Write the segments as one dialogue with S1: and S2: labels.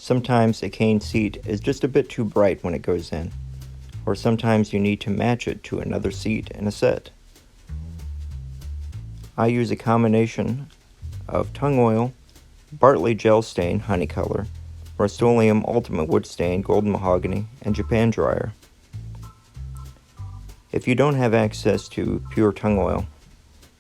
S1: Sometimes a cane seat is just a bit too bright when it goes in, or sometimes you need to match it to another seat in a set. I use a combination of tung oil, Bartley gel stain honey color, Rust-Oleum ultimate wood stain golden mahogany, and Japan dryer. If you don't have access to pure tung oil,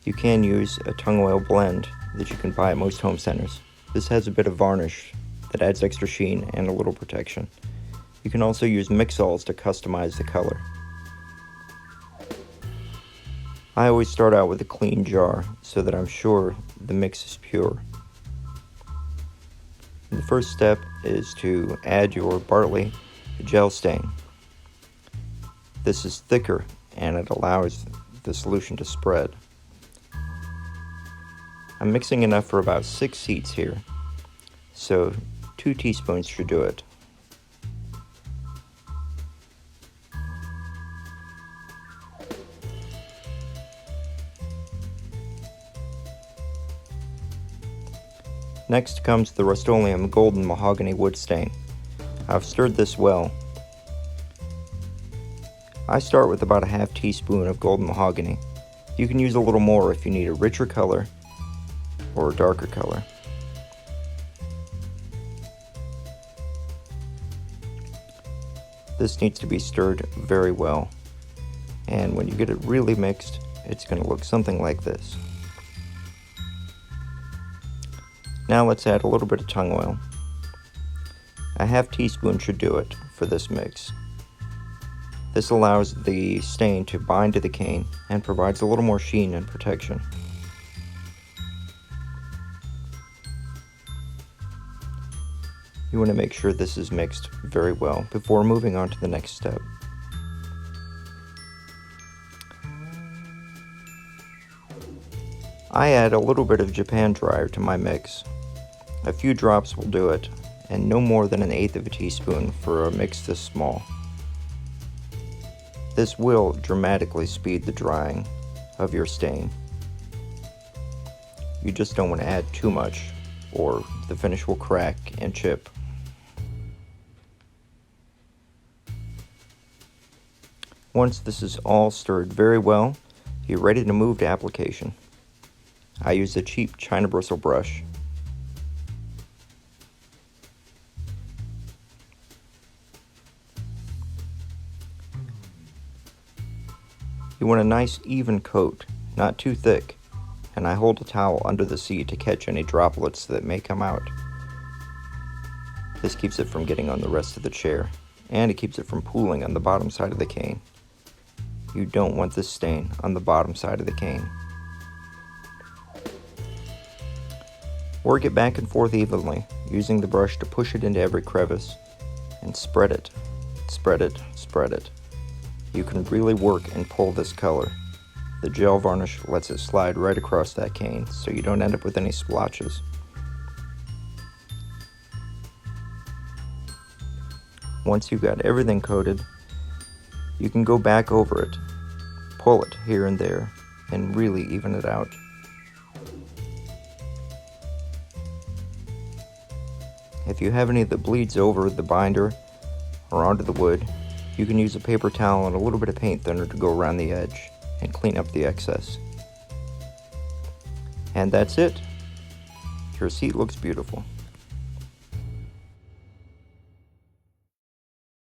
S1: you can use a tung oil blend that you can buy at most home centers. This has a bit of varnish that adds extra sheen and a little protection. You can also use mix-alls to customize the color. I always start out with a clean jar so that I'm sure the mix is pure. The first step is to add your Bartley gel stain. This is thicker and it allows the solution to spread. I'm mixing enough for about 6 seats here, so 2 teaspoons should do it. Next comes the Rust-Oleum golden mahogany wood stain. I've stirred this well. I start with about a half teaspoon of golden mahogany. You can use a little more if you need a richer color or a darker color. This needs to be stirred very well, and when you get it really mixed, it's going to look something like this. Now let's add a little bit of tung oil. A half teaspoon should do it for this mix. This allows the stain to bind to the cane and provides a little more sheen and protection. You want to make sure this is mixed very well before moving on to the next step. I add a little bit of Japan dryer to my mix. A few drops will do it, and no more than 1/8 of a teaspoon for a mix this small. This will dramatically speed the drying of your stain. You just don't want to add too much, or the finish will crack and chip. Once this is all stirred very well, you're ready to move to application. I use a cheap China bristle brush. You want a nice even coat, not too thick, and I hold a towel under the seat to catch any droplets that may come out. This keeps it from getting on the rest of the chair, and it keeps it from pooling on the bottom side of the cane. You don't want this stain on the bottom side of the cane. Work it back and forth evenly, using the brush to push it into every crevice, and spread it, spread it, spread it. You can really work and pull this color. The gel varnish lets it slide right across that cane, so you don't end up with any splotches. Once you've got everything coated, you can go back over it, pull it here and there, and really even it out. If you have any that bleeds over the binder or onto the wood, you can use a paper towel and a little bit of paint thinner to go around the edge and clean up the excess. And that's it. Your seat looks beautiful.